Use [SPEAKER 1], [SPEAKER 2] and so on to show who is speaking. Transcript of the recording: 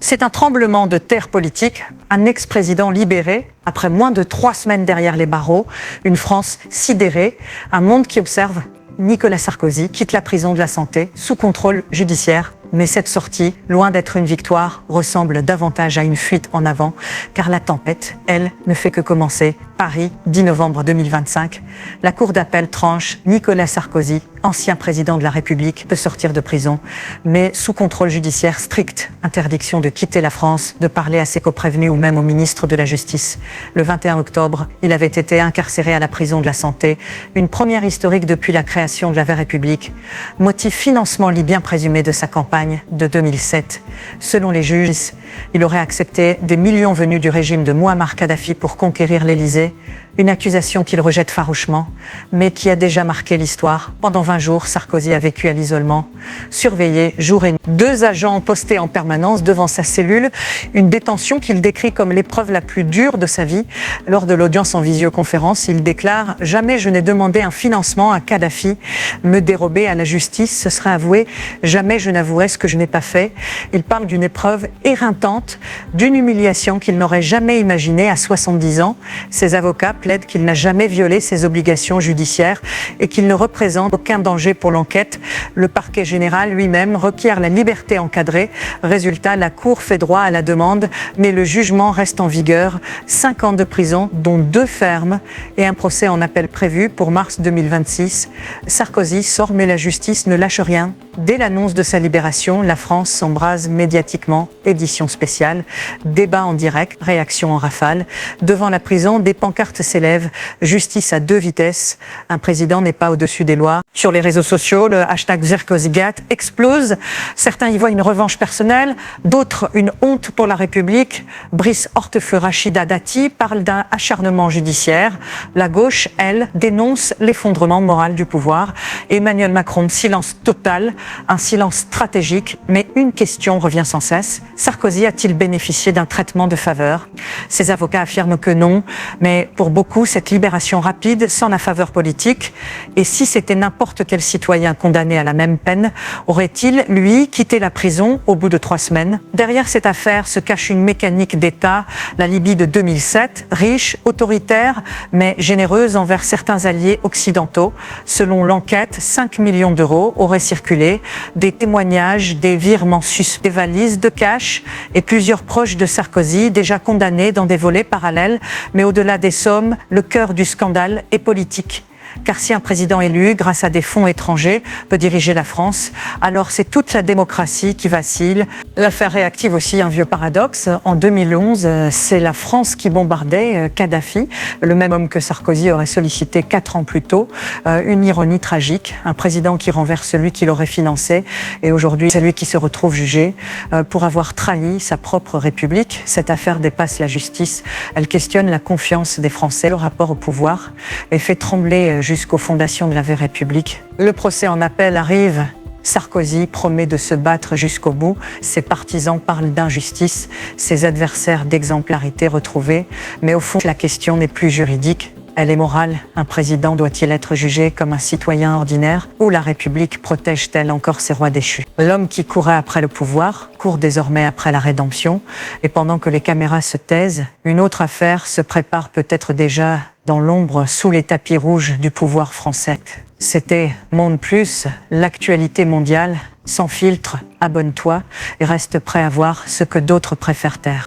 [SPEAKER 1] C'est un tremblement de terre politique, un ex-président libéré, après moins de 3 semaines derrière les barreaux, une France sidérée, un monde qui observe Nicolas Sarkozy quitte la prison de la Santé sous contrôle judiciaire. Mais cette sortie, loin d'être une victoire, ressemble davantage à une fuite en avant, car la tempête, elle, ne fait que commencer. Paris, 10 novembre 2025. La Cour d'appel tranche, Nicolas Sarkozy, ancien président de la République, peut sortir de prison, mais sous contrôle judiciaire strict. Interdiction de quitter la France, de parler à ses coprévenus ou même au ministre de la Justice. Le 21 octobre, il avait été incarcéré à la prison de la Santé, une première historique depuis la création de la République. Motif financement libyen présumé de sa campagne de 2007. Selon les juges, il aurait accepté des millions venus du régime de Mouammar Kadhafi pour conquérir l'Élysée, une accusation qu'il rejette farouchement, mais qui a déjà marqué l'histoire. Pendant 20 jours, Sarkozy a vécu à l'isolement, surveillé jour et nuit. 2 agents postés en permanence devant sa cellule, une détention qu'il décrit comme l'épreuve la plus dure de sa vie. Lors de l'audience en visioconférence, il déclare « Jamais je n'ai demandé un financement à Kadhafi, me dérober à la justice, ce serait avouer, jamais je n'avouerai ce que je n'ai pas fait ». Il parle d'une épreuve éreintante, d'une humiliation qu'il n'aurait jamais imaginée à 70 ans. Ses avocats plaide qu'il n'a jamais violé ses obligations judiciaires et qu'il ne représente aucun danger pour l'enquête. Le parquet général lui-même requiert la liberté encadrée. Résultat, la Cour fait droit à la demande, mais le jugement reste en vigueur. 5 ans de prison, dont 2 fermes, et un procès en appel prévu pour mars 2026. Sarkozy sort, mais la justice ne lâche rien. Dès l'annonce de sa libération, la France s'embrase médiatiquement. Édition spéciale, débat en direct, réaction en rafale. Devant la prison, des pancartes s'élèvent. Justice à 2 vitesses. Un président n'est pas au-dessus des lois. Sur les réseaux sociaux, le hashtag Sarkozygate explose. Certains y voient une revanche personnelle, d'autres une honte pour la République. Brice Hortefeux Rachida Dati parle d'un acharnement judiciaire. La gauche, elle, dénonce l'effondrement moral du pouvoir. Emmanuel Macron, silence total, un silence stratégique, mais une question revient sans cesse. Sarkozy a-t-il bénéficié d'un traitement de faveur? Ses avocats affirment que non, mais pour beaucoup, cette libération rapide sonne à faveur politique. Et si c'était n'importe quel citoyen condamné à la même peine, aurait-il, lui, quitté la prison au bout de 3 semaines? Derrière cette affaire se cache une mécanique d'État, la Libye de 2007, riche, autoritaire, mais généreuse envers certains alliés occidentaux. Selon l'enquête, 5 millions d'euros auraient circulé, des témoignages, des virements suspects, des valises de cash et plusieurs proches de Sarkozy déjà condamnés dans des volets parallèles. Mais au-delà des sommes, le cœur du scandale est politique. Car si un président élu, grâce à des fonds étrangers, peut diriger la France, alors c'est toute la démocratie qui vacille. L'affaire réactive aussi un vieux paradoxe. En 2011, c'est la France qui bombardait Kadhafi, le même homme que Sarkozy aurait sollicité 4 ans plus tôt. Une ironie tragique, un président qui renverse celui qui l'aurait financé, et aujourd'hui c'est lui qui se retrouve jugé pour avoir trahi sa propre République. Cette affaire dépasse la justice, elle questionne la confiance des Français, le rapport au pouvoir, et fait trembler jusqu'aux fondations de la vraie République. Le procès en appel arrive. Sarkozy promet de se battre jusqu'au bout. Ses partisans parlent d'injustice, ses adversaires d'exemplarité retrouvée. Mais au fond, la question n'est plus juridique. Elle est morale. Un président doit-il être jugé comme un citoyen ordinaire ou la République protège-t-elle encore ses rois déchus? L'homme qui courait après le pouvoir court désormais après la rédemption. Et pendant que les caméras se taisent, une autre affaire se prépare peut-être déjà dans l'ombre sous les tapis rouges du pouvoir français. C'était Monde Plus, l'actualité mondiale, sans filtre, abonne-toi et reste prêt à voir ce que d'autres préfèrent taire.